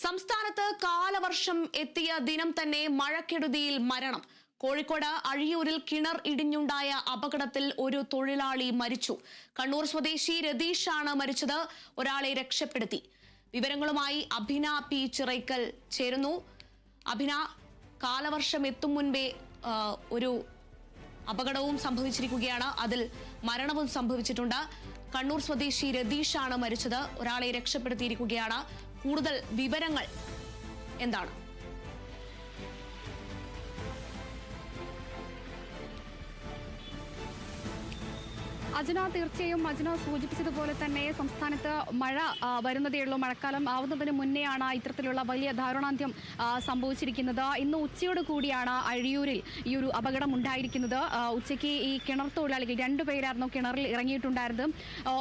സംസ്ഥാനത്ത് കാലവർഷം എത്തിയ ദിനം തന്നെ മഴക്കെടുതിയിൽ മരണം. കോഴിക്കോട് അഴിയൂരിൽ കിണർ ഇടിഞ്ഞുണ്ടായ അപകടത്തിൽ ഒരു തൊഴിലാളി മരിച്ചു. കണ്ണൂർ സ്വദേശി രതീഷാണ് മരിച്ചത്. ഒരാളെ രക്ഷപ്പെടുത്തി. വിവരങ്ങളുമായി അഭിന പി ചിറയ്ക്കൽ ചേരുന്നു. അഭിന, കാലവർഷം എത്തും മുൻപേ ഒരു അപകടവും സംഭവിച്ചിരിക്കുകയാണ്. അതിൽ മരണവും സംഭവിച്ചിട്ടുണ്ട്. കണ്ണൂർ സ്വദേശി രതീഷാണ് മരിച്ചത്. ഒരാളെ രക്ഷപ്പെടുത്തിയിരിക്കുകയാണ്. കൂടുതൽ വിവരങ്ങൾ എന്താണ്? അജന, തീർച്ചയായും അജന സൂചിപ്പിച്ചതുപോലെ തന്നെ സംസ്ഥാനത്ത് മഴ വരുന്നതേയുള്ളൂ. മഴക്കാലം ആവുന്നതിന് മുന്നെയാണ് ഇത്തരത്തിലുള്ള വലിയ ദാരുണാന്ത്യം സംഭവിച്ചിരിക്കുന്നത്. ഇന്ന് ഉച്ചയോട് കൂടിയാണ് അഴിയൂരിൽ ഈ ഒരു അപകടം ഉണ്ടായിരിക്കുന്നത്. ഉച്ചയ്ക്ക് ഈ കിണർ തൊഴിലാളികൾ രണ്ടുപേരായിരുന്നു കിണറിൽ ഇറങ്ങിയിട്ടുണ്ടായിരുന്നത്.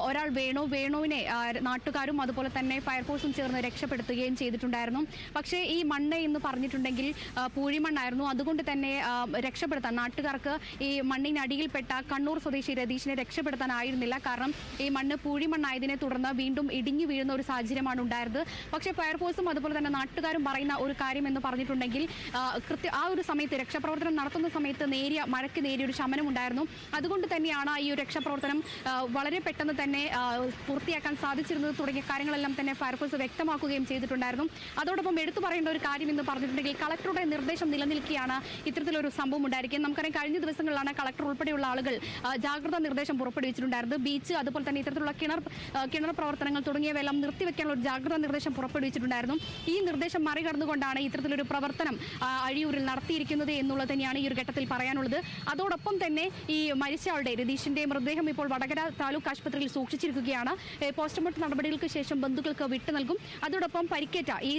ഒരാൾ വേണുവിനെ നാട്ടുകാരും അതുപോലെ തന്നെ ഫയർഫോഴ്സും ചേർന്ന് രക്ഷപ്പെടുത്തുകയും ചെയ്തിട്ടുണ്ടായിരുന്നു. പക്ഷേ ഈ മണ്ണ് എന്ന് പറഞ്ഞിട്ടുണ്ടെങ്കിൽ പൂഴിമണ്ണായിരുന്നു. അതുകൊണ്ട് തന്നെ രക്ഷപ്പെടുത്താൻ നാട്ടുകാർക്ക് ഈ മണ്ണിനടിയിൽപ്പെട്ട കണ്ണൂർ സ്വദേശി രതീഷിനെ രക്ഷപ്പെടുത്താനായിരുന്നില്ല. കാരണം ഈ മണ്ണ് പൂഴിമണ്ണായതിനെ തുടർന്ന് വീണ്ടും ഇടിഞ്ഞു വീഴുന്ന ഒരു സാഹചര്യമാണ് ഉണ്ടായത്. പക്ഷേ ഫയർഫോഴ്സും അതുപോലെ തന്നെ നാട്ടുകാരും പറയുന്ന ഒരു കാര്യം എന്ന് പറഞ്ഞിട്ടുണ്ടെങ്കിൽ ആ ഒരു സമയത്ത് രക്ഷാപ്രവർത്തനം നടത്തുന്ന സമയത്ത് മഴയ്ക്ക് നേരിയ ഒരു ശമനം ഉണ്ടായിരുന്നു. അതുകൊണ്ട് തന്നെയാണ് ഈ ഒരു രക്ഷാപ്രവർത്തനം വളരെ പെട്ടെന്ന് തന്നെ പൂർത്തിയാക്കാൻ സാധിച്ചിരുന്നത് തുടങ്ങിയ കാര്യങ്ങളെല്ലാം തന്നെ ഫയർഫോഴ്സ് വ്യക്തമാക്കുകയും ചെയ്തിട്ടുണ്ടായിരുന്നു. അതോടൊപ്പം എടുത്തു പറയേണ്ട ഒരു കാര്യം എന്ന് പറഞ്ഞിട്ടുണ്ടെങ്കിൽ കളക്ടറുടെ നിർദ്ദേശം നിലനിൽക്കുകയാണ് ഇത്തരത്തിലൊരു സംഭവം ഉണ്ടായിരിക്കുന്നത്. നമുക്കറിയാം, കഴിഞ്ഞ ദിവസങ്ങളിലാണ് കളക്ടർ ഉൾപ്പെടെയുള്ള ആളുകൾ ജാഗ്രതാ നിർദ്ദേശം പുറപ്പെടുവിച്ചിട്ടുണ്ടായിരുന്നു. ബീച്ച് അതുപോലെ തന്നെ ഇത്തരത്തിലുള്ള കിണർ പ്രവർത്തനങ്ങൾ തുടങ്ങിയവയെല്ലാം നിർത്തിവെക്കാനുള്ള ഒരു ജാഗ്രതാ നിർദ്ദേശം പുറപ്പെടുവിച്ചിട്ടുണ്ടായിരുന്നു. ഈ നിർദ്ദേശം മറികടന്നുകൊണ്ടാണ് ഇത്തരത്തിലൊരു പ്രവർത്തനം അഴിയൂരിൽ നടത്തിയിരിക്കുന്നത് എന്നുള്ളത് തന്നെയാണ് ഈ ഒരു ഘട്ടത്തിൽ പറയാനുള്ളത്. അതോടൊപ്പം തന്നെ ഈ മരിച്ചയാളുടെ രതീഷിന്റെ മൃതദേഹം ഇപ്പോൾ വടകര താലൂക്ക് ആശുപത്രിയിൽ സൂക്ഷിച്ചിരിക്കുകയാണ്. പോസ്റ്റ്മോർട്ടം നടപടികൾക്ക് ശേഷം ബന്ധുക്കൾക്ക് വിട്ടു നൽകും. അതോടൊപ്പം പരിക്കേറ്റ ഈ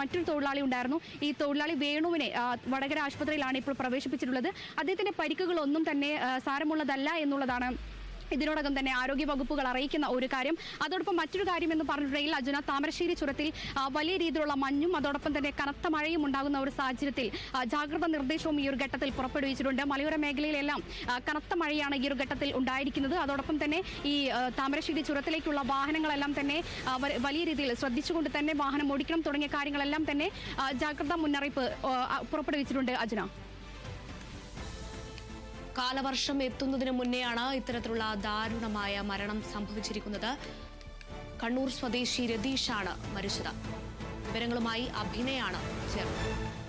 മറ്റൊരു തൊഴിലാളി ഉണ്ടായിരുന്നു. ഈ തൊഴിലാളി വേണുവിനെ വടകര ആശുപത്രിയിലാണ് ഇപ്പോൾ പ്രവേശിപ്പിച്ചിട്ടുള്ളത്. അദ്ദേഹത്തിന്റെ പരിക്കുകളൊന്നും തന്നെ സാരമുള്ളതല്ല എന്നുള്ളതാണ് ഇതിനോടകം തന്നെ ആരോഗ്യ വകുപ്പുകൾ അറിയിക്കുന്ന ഒരു കാര്യം. അതോടൊപ്പം മറ്റൊരു കാര്യം എന്ന് പറഞ്ഞിട്ടുണ്ടെങ്കിൽ അജുന, താമരശ്ശേരി ചുരത്തിൽ വലിയ രീതിയിലുള്ള മഞ്ഞും അതോടൊപ്പം തന്നെ കനത്ത മഴയും ഉണ്ടാകുന്ന ഒരു സാഹചര്യത്തിൽ ജാഗ്രതാ നിർദ്ദേശവും ഈ ഒരു ഘട്ടത്തിൽ പുറപ്പെടുവിച്ചിട്ടുണ്ട്. മലയോര മേഖലയിലെല്ലാം കനത്ത മഴയാണ് ഈ ഒരു ഘട്ടത്തിൽ ഉണ്ടായിരിക്കുന്നത്. അതോടൊപ്പം തന്നെ ഈ താമരശ്ശേരി ചുരത്തിലേക്കുള്ള വാഹനങ്ങളെല്ലാം തന്നെ വലിയ രീതിയിൽ ശ്രദ്ധിച്ചുകൊണ്ട് തന്നെ വാഹനം ഓടിക്കണം തുടങ്ങിയ കാര്യങ്ങളെല്ലാം തന്നെ ജാഗ്രതാ മുന്നറിയിപ്പ് പുറപ്പെടുവിച്ചിട്ടുണ്ട്. അജുന, കാലവർഷം എത്തുന്നതിന് മുന്നെയാണ് ഇത്തരത്തിലുള്ള ദാരുണമായ മരണം സംഭവിച്ചിരിക്കുന്നത്. കണ്ണൂർ സ്വദേശി രതീഷാണ് മരിച്ചത്. വിവരങ്ങളുമായി അഭിനയാണ് ചേർന്നത്.